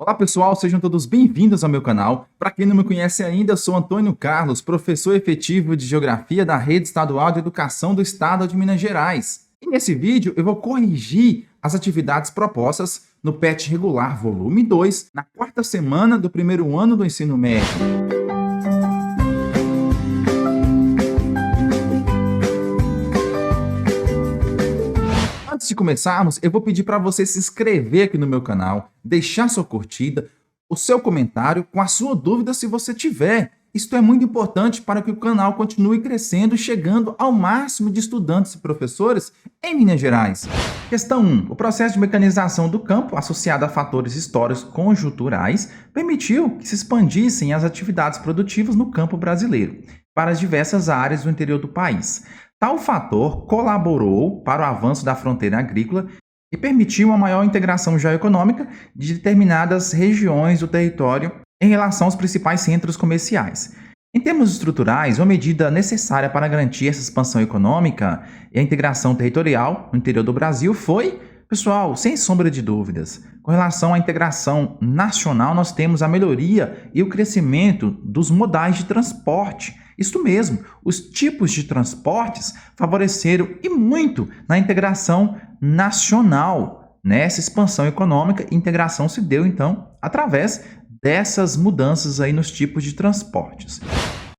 Olá pessoal, sejam todos bem-vindos ao meu canal. Para quem não me conhece ainda, eu sou Antônio Carlos, professor efetivo de Geografia da Rede Estadual de Educação do Estado de Minas Gerais. E nesse vídeo eu vou corrigir as atividades propostas no PET Regular Volume 2, na quarta semana do primeiro ano do ensino médio. Antes de começarmos, eu vou pedir para você se inscrever aqui no meu canal, deixar sua curtida, o seu comentário com a sua dúvida se você tiver. Isto é muito importante para que o canal continue crescendo e chegando ao máximo de estudantes e professores em Minas Gerais. Questão 1. O processo de mecanização do campo, associado a fatores históricos conjunturais, permitiu que se expandissem as atividades produtivas no campo brasileiro para as diversas áreas do interior do país. Tal fator colaborou para o avanço da fronteira agrícola e permitiu uma maior integração geoeconômica de determinadas regiões do território em relação aos principais centros comerciais. Em termos estruturais, uma medida necessária para garantir essa expansão econômica e a integração territorial no interior do Brasil foi, pessoal, sem sombra de dúvidas, com relação à integração nacional, nós temos a melhoria e o crescimento dos modais de transporte. Isso mesmo, os tipos de transportes favoreceram e muito na integração nacional. Essa expansão econômica e integração se deu, então, através dessas mudanças aí nos tipos de transportes.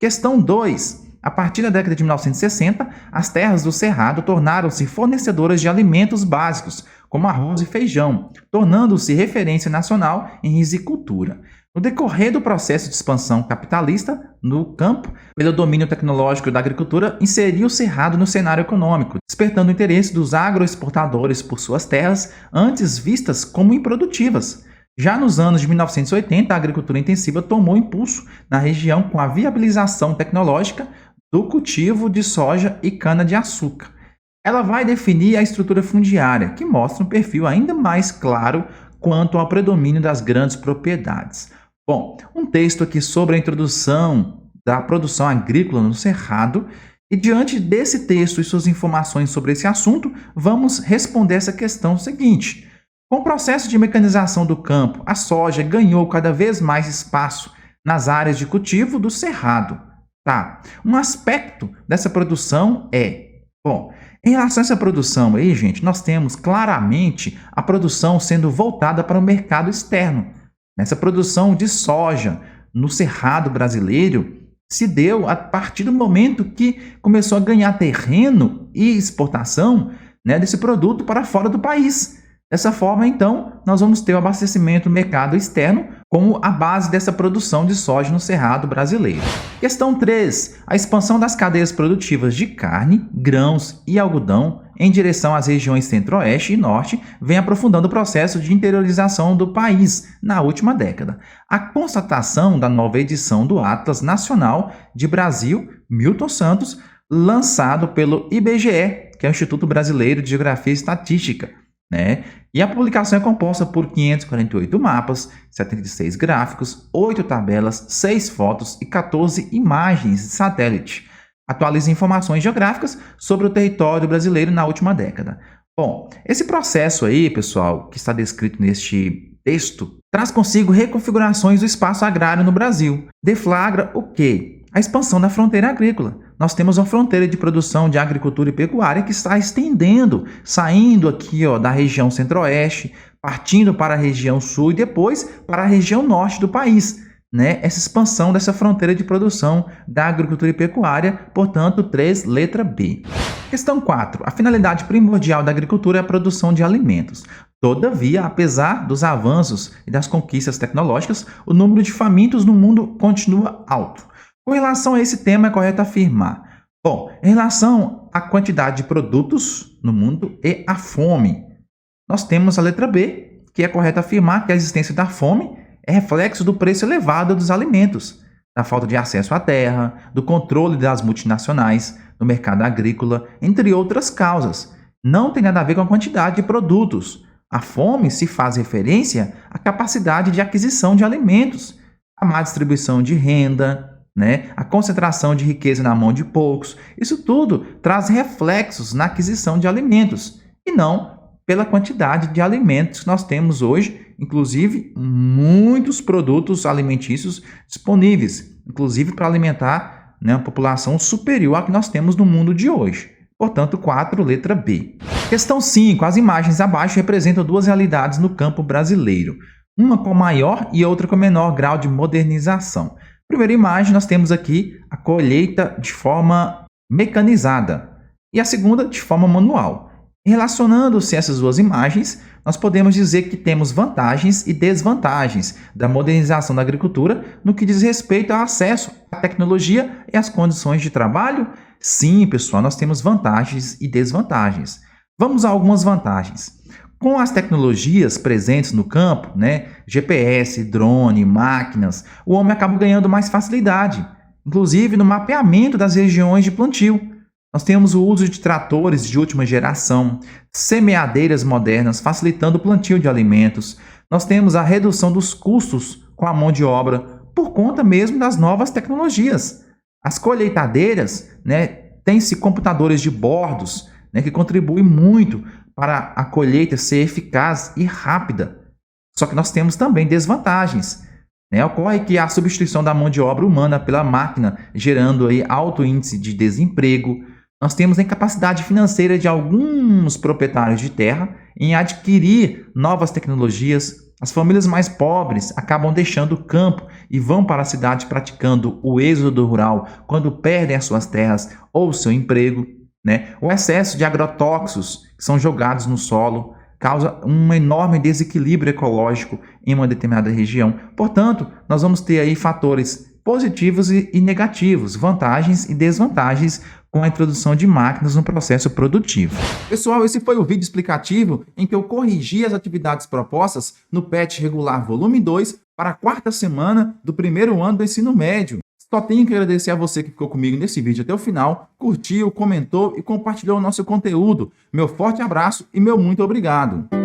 Questão 2. A partir da década de 1960, as terras do Cerrado tornaram-se fornecedoras de alimentos básicos, como arroz e feijão, tornando-se referência nacional em risicultura. No decorrer do processo de expansão capitalista no campo, pelo domínio tecnológico da agricultura, inseriu o Cerrado no cenário econômico, despertando o interesse dos agroexportadores por suas terras, antes vistas como improdutivas. Já nos anos de 1980, a agricultura intensiva tomou impulso na região com a viabilização tecnológica do cultivo de soja e cana-de-açúcar. Ela vai definir a estrutura fundiária, que mostra um perfil ainda mais claro quanto ao predomínio das grandes propriedades. Bom, um texto aqui sobre a introdução da produção agrícola no Cerrado, e diante desse texto e suas informações sobre esse assunto, vamos responder essa questão seguinte. Com o processo de mecanização do campo, a soja ganhou cada vez mais espaço nas áreas de cultivo do Cerrado. Um aspecto dessa produção em relação a essa produção aí, gente, nós temos claramente a produção sendo voltada para o mercado externo. Essa produção de soja no Cerrado brasileiro se deu a partir do momento que começou a ganhar terreno e exportação desse produto para fora do país. Dessa forma, então, nós vamos ter o abastecimento do mercado externo como a base dessa produção de soja no Cerrado brasileiro. Questão 3. A expansão das cadeias produtivas de carne, grãos e algodão em direção às regiões centro-oeste e norte vem aprofundando o processo de interiorização do país na última década. A constatação da nova edição do Atlas Nacional de Brasil, Milton Santos, lançado pelo IBGE, que é o Instituto Brasileiro de Geografia e Estatística, E a publicação é composta por 548 mapas, 76 gráficos, 8 tabelas, 6 fotos e 14 imagens de satélite. Atualiza informações geográficas sobre o território brasileiro na última década. Bom, esse processo aí, pessoal, que está descrito neste texto, traz consigo reconfigurações do espaço agrário no Brasil. Deflagra o quê? A expansão da fronteira agrícola. Nós temos uma fronteira de produção de agricultura e pecuária que está estendendo, saindo aqui da região centro-oeste, partindo para a região sul e depois para a região norte do país. Essa expansão dessa fronteira de produção da agricultura e pecuária, portanto, 3, letra B. Questão 4. A finalidade primordial da agricultura é a produção de alimentos. Todavia, apesar dos avanços e das conquistas tecnológicas, o número de famintos no mundo continua alto. Com relação a esse tema, é correto afirmar. Em relação à quantidade de produtos no mundo e à fome, nós temos a letra B, que é correto afirmar que a existência da fome é reflexo do preço elevado dos alimentos, da falta de acesso à terra, do controle das multinacionais, do mercado agrícola, entre outras causas. Não tem nada a ver com a quantidade de produtos. A fome se faz referência à capacidade de aquisição de alimentos, à má distribuição de renda, a concentração de riqueza na mão de poucos. Isso tudo traz reflexos na aquisição de alimentos e não pela quantidade de alimentos que nós temos hoje, inclusive muitos produtos alimentícios disponíveis, inclusive para alimentar, né, uma população superior à que nós temos no mundo de hoje. Portanto, 4, letra B. Questão 5. As imagens abaixo representam duas realidades no campo brasileiro, uma com maior e outra com menor grau de modernização. Primeira imagem, nós temos aqui a colheita de forma mecanizada e a segunda de forma manual. Relacionando-se essas duas imagens, nós podemos dizer que temos vantagens e desvantagens da modernização da agricultura no que diz respeito ao acesso à tecnologia e às condições de trabalho. Sim, pessoal, nós temos vantagens e desvantagens. Vamos a algumas vantagens. Com as tecnologias presentes no campo, né, GPS, drone, máquinas, o homem acaba ganhando mais facilidade, inclusive no mapeamento das regiões de plantio. Nós temos o uso de tratores de última geração, semeadeiras modernas facilitando o plantio de alimentos. Nós temos a redução dos custos com a mão de obra por conta mesmo das novas tecnologias. As colheitadeiras, né, têm-se computadores de bordos, né, que contribuem muito para a colheita ser eficaz e rápida. Só que nós temos também desvantagens. Ocorre que a substituição da mão de obra humana pela máquina, gerando aí alto índice de desemprego. Nós temos a incapacidade financeira de alguns proprietários de terra em adquirir novas tecnologias. As famílias mais pobres acabam deixando o campo e vão para a cidade praticando o êxodo rural quando perdem as suas terras ou seu emprego. O excesso de agrotóxicos que são jogados no solo causa um enorme desequilíbrio ecológico em uma determinada região. Portanto, nós vamos ter aí fatores positivos e negativos, vantagens e desvantagens com a introdução de máquinas no processo produtivo. Pessoal, esse foi o vídeo explicativo em que eu corrigi as atividades propostas no PET Regular Volume 2 para a 4ª semana do primeiro ano do ensino médio. Só tenho que agradecer a você que ficou comigo nesse vídeo até o final, curtiu, comentou e compartilhou o nosso conteúdo. Meu forte abraço e meu muito obrigado!